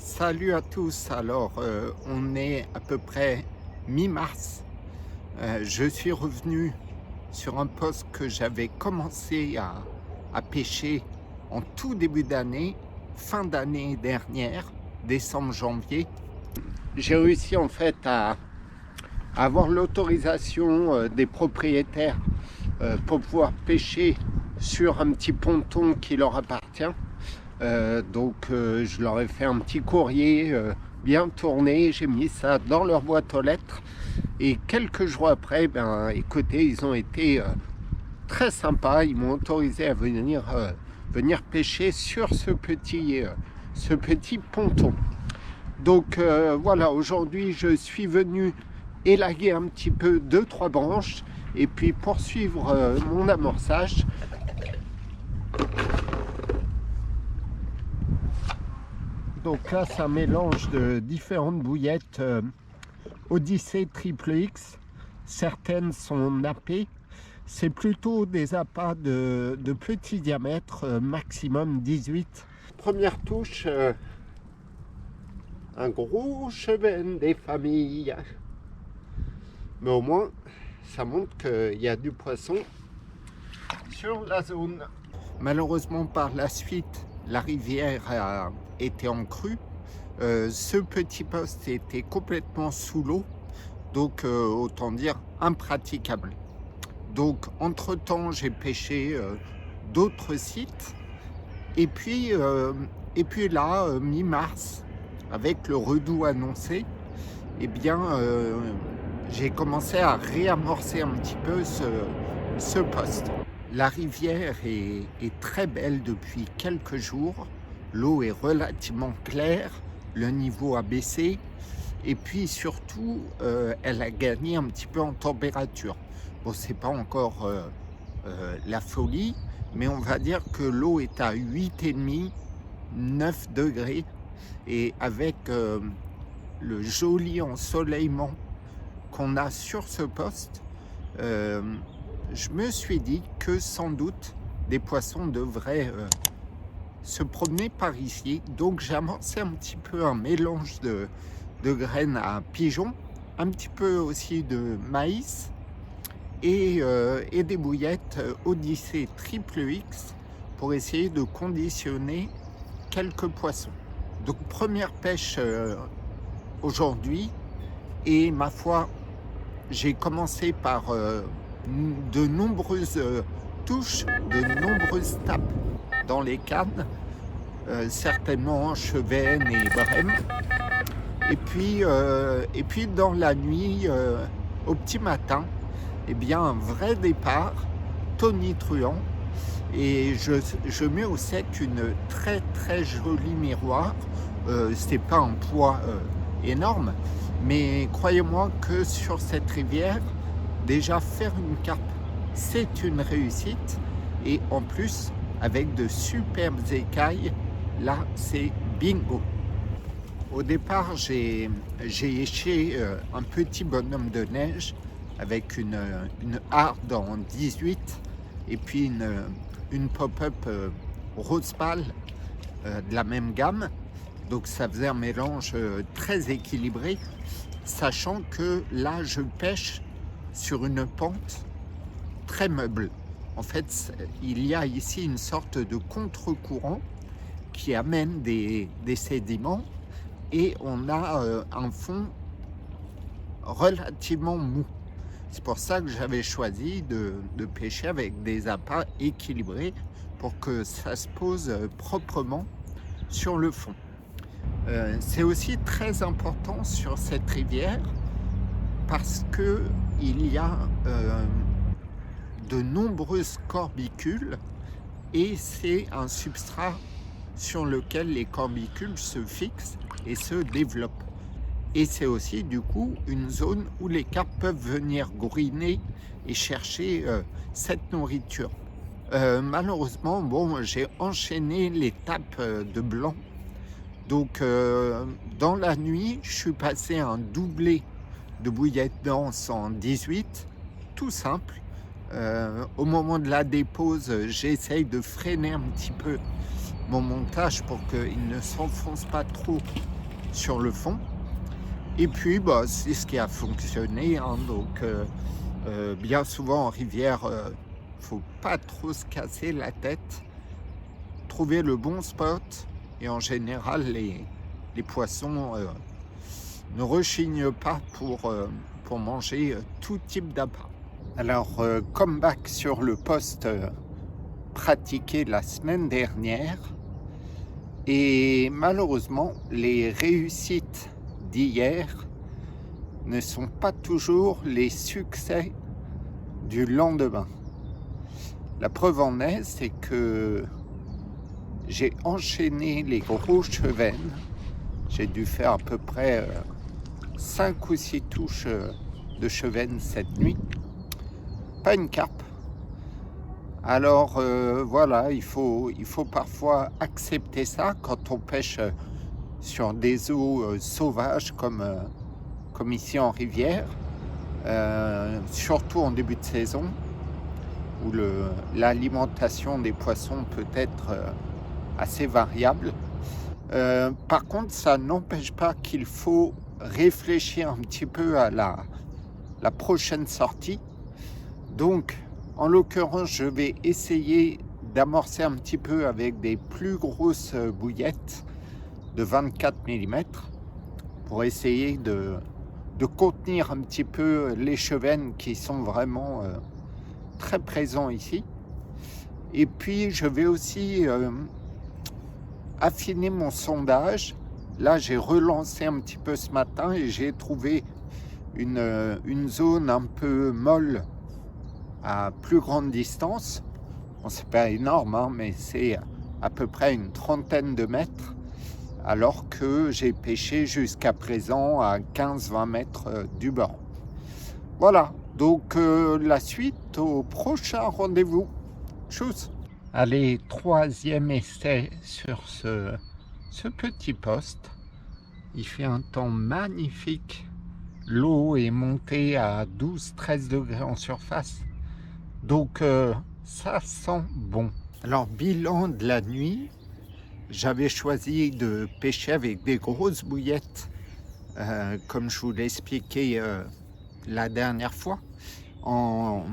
Salut à tous, alors on est à peu près mi-mars. Je suis revenu sur un poste que j'avais commencé à pêcher en tout début d'année, fin d'année dernière, décembre-janvier. J'ai réussi en fait à avoir l'autorisation des propriétaires pour pouvoir pêcher sur un petit ponton qui leur appartient. Donc je leur ai fait un petit courrier bien tourné, j'ai mis ça dans leur boîte aux lettres et quelques jours après, écoutez, ils ont été très sympas, ils m'ont autorisé à venir pêcher sur ce petit ponton. Donc voilà, aujourd'hui je suis venu élaguer un petit peu 2-3 branches et puis poursuivre mon amorçage. Donc là, c'est un mélange de différentes bouillettes Odyssey Triple X. Certaines sont nappées. C'est plutôt des appâts de petit diamètre, maximum 18. Première touche, un gros cheven des familles. Mais au moins, ça montre qu'il y a du poisson sur la zone. Malheureusement, par la suite, la rivière a été en crue. Ce petit poste était complètement sous l'eau, donc autant dire impraticable. Donc entre-temps, j'ai pêché d'autres sites. Et puis là, mi-mars, avec le redout annoncé, eh bien, j'ai commencé à réamorcer un petit peu ce poste. La rivière est très belle depuis quelques jours. L'eau est relativement claire, le niveau a baissé et puis surtout, elle a gagné un petit peu en température. Bon, c'est pas encore la folie, mais on va dire que l'eau est à 8,5, 9 degrés et avec le joli ensoleillement qu'on a sur ce poste, je me suis dit que sans doute des poissons devraient se promener par ici. Donc j'ai amorcé un petit peu un mélange de graines à pigeons, un petit peu aussi de maïs et des bouillettes Odyssey Triple X pour essayer de conditionner quelques poissons. Donc première pêche aujourd'hui et ma foi, j'ai commencé par de nombreuses touches, de nombreuses tapes dans les cannes, certainement chevennes et brème. Et puis dans la nuit, au petit matin, eh bien un vrai départ tonitruant. Et je mets au sec une très très jolie miroir. C'est pas un poids énorme, mais croyez-moi que sur cette rivière, déjà faire une carpe, c'est une réussite. Et en plus, avec de superbes écailles, là, c'est bingo. Au départ, j'ai éché un petit bonhomme de neige avec une harde en 18 et puis une pop-up rose pâle de la même gamme. Donc ça faisait un mélange très équilibré, sachant que là, je pêche sur une pente très meuble. En fait, il y a ici une sorte de contre-courant qui amène des sédiments et on a un fond relativement mou. C'est pour ça que j'avais choisi de pêcher avec des appâts équilibrés pour que ça se pose proprement sur le fond. C'est aussi très important sur cette rivière parce qu'il y a de nombreuses corbicules et c'est un substrat sur lequel les corbicules se fixent et se développent. Et c'est aussi du coup une zone où les carpes peuvent venir gouriner et chercher cette nourriture. Malheureusement, bon, j'ai enchaîné les tapes de blanc. Donc dans la nuit, je suis passé à un doublé de bouillette dense en 18, tout simple. Au moment de la dépose, j'essaye de freiner un petit peu, mon montage pour qu'il ne s'enfonce pas trop sur le fond. Et puis c'est ce qui a fonctionné, hein. Donc bien souvent en rivière, faut pas trop se casser la tête, trouver le bon spot, et en général les poissons ne rechignent pas pour manger tout type d'appât. Alors comeback sur le post pratiqué la semaine dernière, et malheureusement les réussites d'hier ne sont pas toujours les succès du lendemain. La preuve en est, c'est que j'ai enchaîné les gros chevennes. J'ai dû faire à peu près 5 ou 6 touches de chevennes cette nuit. Pas une carpe. Alors voilà, il faut parfois accepter ça quand on pêche sur des eaux sauvages comme ici en rivière, surtout en début de saison, où l'alimentation des poissons peut être assez variable. Par contre, ça n'empêche pas qu'il faut réfléchir un petit peu à la prochaine sortie. Donc, en l'occurrence, je vais essayer d'amorcer un petit peu avec des plus grosses bouillettes de 24 mm pour essayer de contenir un petit peu les chevennes qui sont vraiment très présents ici. Et puis, je vais aussi affiner mon sondage. Là, j'ai relancé un petit peu ce matin et j'ai trouvé une zone un peu molle à plus grande distance. Bon, c'est pas énorme, hein, mais c'est à peu près une 30aine de mètres, alors que j'ai pêché jusqu'à présent à 15-20 mètres du bord. Voilà, donc la suite au prochain rendez-vous. Tchuss. Allez, 3e essai sur ce petit poste. Il fait un temps magnifique. L'eau est montée à 12-13 degrés en surface. Donc ça sent bon. Alors, bilan de la nuit, j'avais choisi de pêcher avec des grosses bouillettes, comme je vous l'ai expliqué la dernière fois, en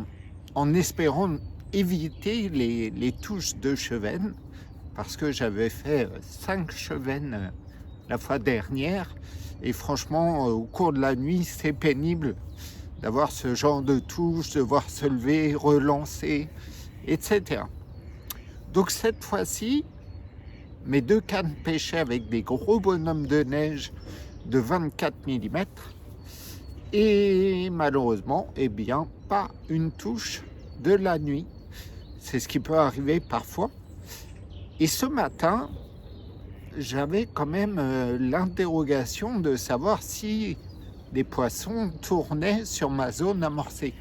espérant éviter les touches de chevennes, parce que j'avais fait 5 chevennes la fois dernière, et franchement, au cours de la nuit, c'est pénible d'avoir ce genre de touches, devoir se lever, relancer, etc. Donc cette fois-ci, mes 2 cannes pêchaient avec des gros bonhommes de neige de 24 mm, et malheureusement, eh bien, pas une touche de la nuit. C'est ce qui peut arriver parfois. Et ce matin, j'avais quand même l'interrogation de savoir si des poissons tournaient sur ma zone amorcée.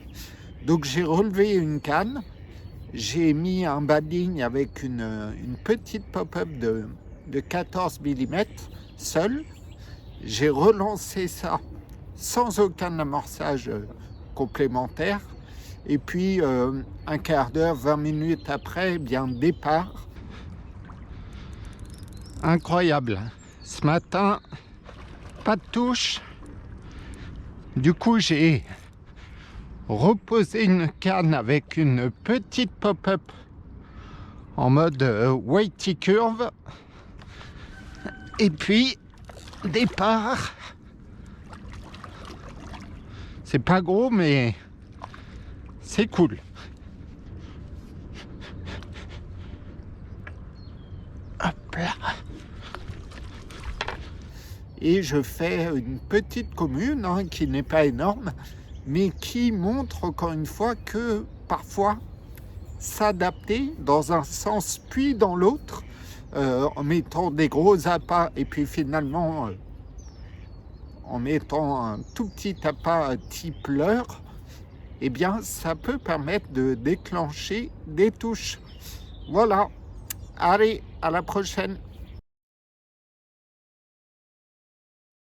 Donc j'ai relevé une canne, j'ai mis un bas de ligne avec une petite pop-up de 14 mm seul. J'ai relancé ça sans aucun amorçage complémentaire. Et puis un quart d'heure, 20 minutes après, eh bien départ. Incroyable. Ce matin, pas de touche. Du coup, j'ai reposé une canne avec une petite pop-up en mode weighty curve. Et puis, départ. C'est pas gros, mais c'est cool. Hop là. Et je fais une petite commune qui n'est pas énorme, mais qui montre encore une fois que parfois s'adapter dans un sens puis dans l'autre, en mettant des gros appâts et puis finalement en mettant un tout petit appât type leurre, eh bien ça peut permettre de déclencher des touches. Voilà, allez, à la prochaine.